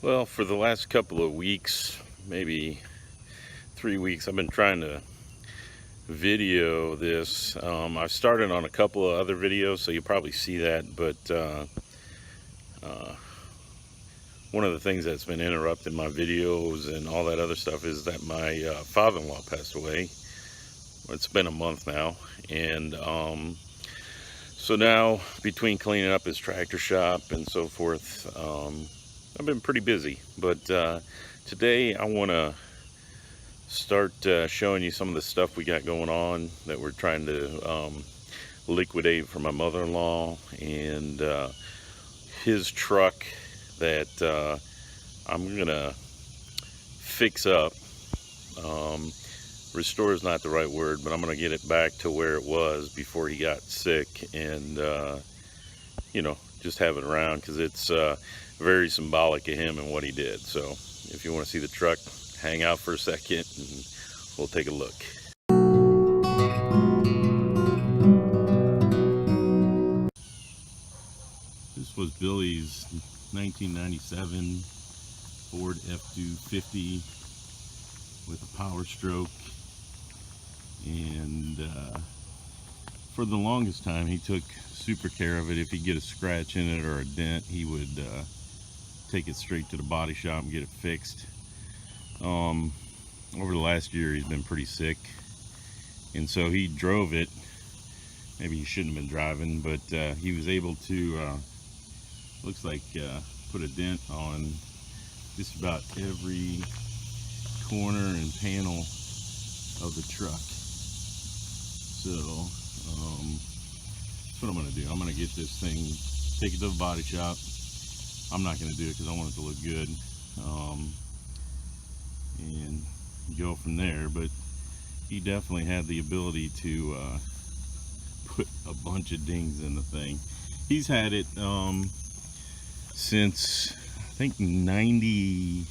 Well, for the last couple of weeks, maybe 3 weeks, I've been trying to video this. I've started on a couple of other videos, so you'll probably see that, but uh, one of the things that's been interrupting my videos and all that other stuff is that my father-in-law passed away. It's been a month now, and so now between cleaning up his tractor shop and so forth, I've been pretty busy. But today I want to start showing you some of the stuff we got going on that we're trying to liquidate for my mother-in-law, and his truck that I'm gonna fix up. Restore is not the right word, but I'm gonna get it back to where it was before he got sick, and you know, just have it around because it's very symbolic of him and what he did. So if you want to see the truck, hang out for a second and we'll take a look. This was Billy's 1997 Ford F250 with a Powerstroke, and for the longest time he took super care of it. If he'd get a scratch in it or a dent, he would take it straight to the body shop and get it fixed. Over the last year he's been pretty sick, and so he drove it. Maybe he shouldn't have been driving, but he was able to looks like put a dent on just about every corner and panel of the truck. So that's what I'm gonna do. I'm gonna get this thing, take it to the body shop. I'm not gonna do it because I want it to look good, and go from there. But he definitely had the ability to put a bunch of dings in the thing. He's had it since I think 99,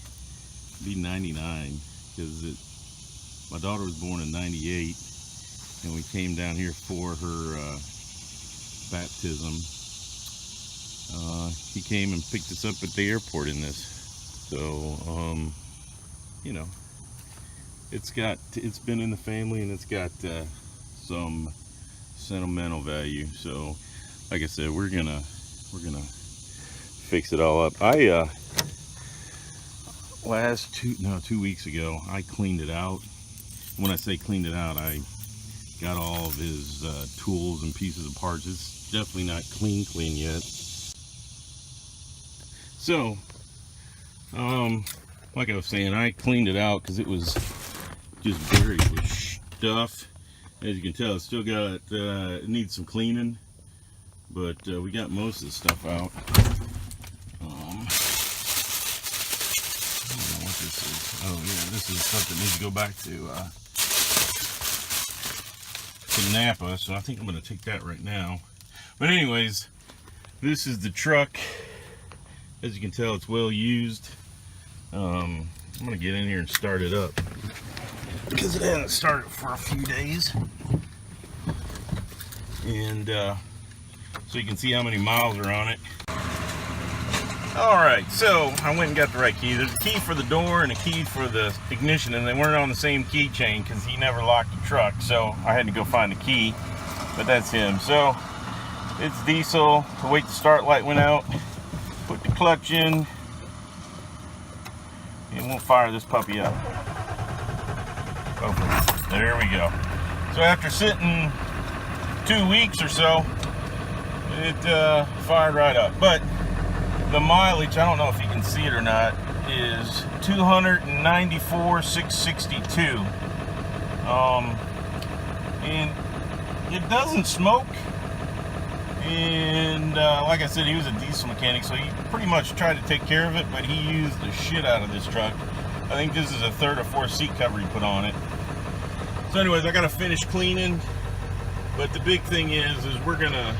because my daughter was born in 98, and we came down here for her baptism. He came and picked us up at the airport in this. So you know, it's been in the family, and it's got some sentimental value. So like I said, we're gonna fix it all up. I 2 weeks ago I cleaned it out. When I say cleaned it out, I got all of his tools and pieces of parts. It's definitely not clean yet. So like I was saying, I cleaned it out because it was just buried with stuff. As you can tell, it's still got it needs some cleaning, but we got most of the stuff out. I don't know what this is. Oh yeah, this is stuff that needs to go back to Napa, so I think I'm going to take that right now. But anyways, this is the truck. As you can tell, it's well used. I'm going to get in here and start it up because it hasn't started for a few days. And so you can see how many miles are on it. Alright, so I went and got the right key. There's a key for the door and a key for the ignition, and they weren't on the same keychain because he never locked the truck, so I had to go find the key. But that's him. So it's diesel. The wait, the start light went out. Put the clutch in, and we'll fire this puppy up. Okay, there we go. So after sitting 2 weeks or so, it fired right up. But the mileage, I don't know if you can see it or not, is 294,662. And it doesn't smoke. And like I said, he was a diesel mechanic, so he pretty much tried to take care of it, but he used the shit out of this truck. I think this is a 3rd or 4th seat cover he put on it. So anyways, I gotta finish cleaning, but the big thing is we're gonna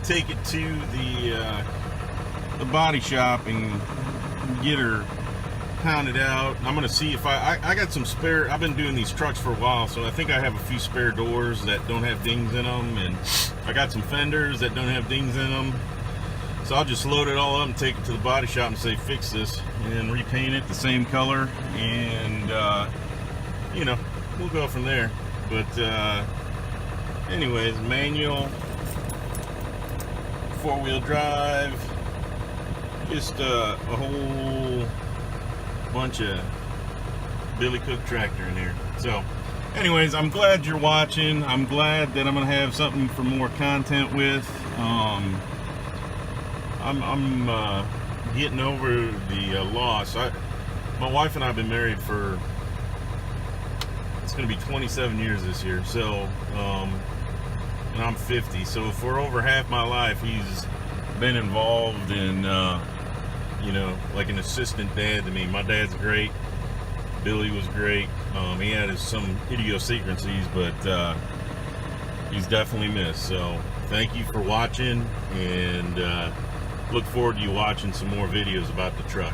take it to the body shop and get her pounded out. I'm gonna see if I got some spare. I've been doing these trucks for a while, so I think I have a few spare doors that don't have dings in them, and I got some fenders that don't have dings in them. So I'll just load it all up and take it to the body shop and say fix this, and repaint it the same color, and you know, we'll go from there. But anyways, manual, 4-wheel drive, just a whole bunch of Billy Cook tractor in here. So anyways, I'm glad you're watching. I'm glad that I'm gonna have something for more content with. I'm getting over the loss. My wife and I have been married for, it's going to be 27 years this year. So, and I'm 50. So for over half my life, he's been involved in, you know, like an assistant dad to me. My dad's great. Billy was great. He had some idiosyncrasies, but he's definitely missed. So thank you for watching, and look forward to you watching some more videos about the truck.